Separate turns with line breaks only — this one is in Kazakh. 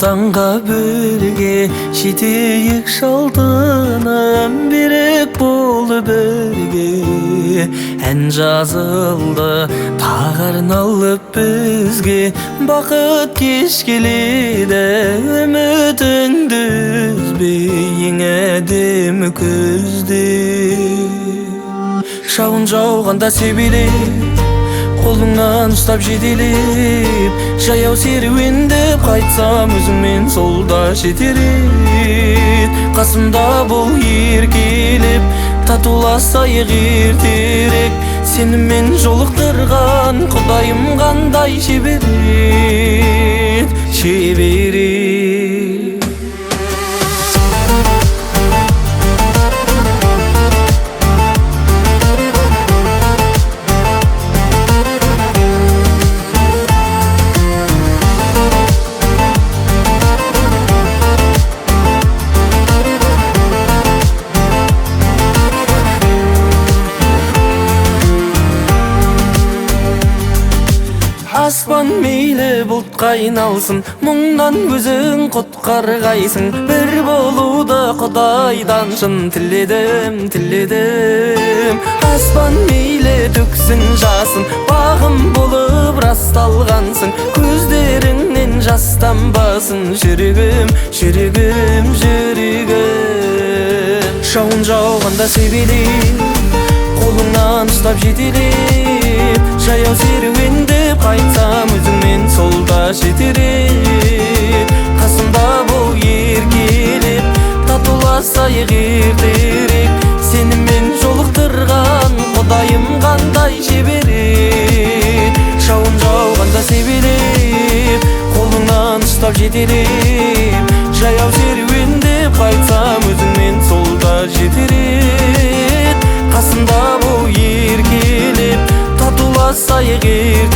Рамазанга бірге жетейік шалтынан, берек болы бірге. Ән жазылды тағарын алып бізге, бақыт кеш келеді үмітіңді үзбе, ең әдемі күзде. Шауын жауғанда себелеп, қолыңнан ұстап жетелеп, жаяу серуендеп қайтсам өзіңмен солда жетерет. Қасымда бол еркелеп, татуласайық ертерек, сенімен жолықтырған Құдайым қандай шеберет, шеберет. Аспан мейлі бұлтқа айналсын, мұңнан өзің құтқарғайсың. Бір болуды Құдайдан шын тіледім, тіледім. Аспан мейлі төксін жасын, бағым болып расталғансың. Көздеріңнен жастанбасын жүрегім, жүрегім, жүрегім. Шауын жауғанда себелеп, қолыңнан ұстап жетелеп, жаяу серуендеп қайтсам өзіңмен солда жетерет. Қасымда бол еркелеп, татуласайық ертерек, сенімен жолықтырған Құдайым қандай шеберет. Шауын жауғанда себелеп, қолыңнан ұстап жетелеп, жаяу серуендеп қайтсам өзіңмен солда жетерет. Қасымда бол еркелеп, татуласайық ертерек,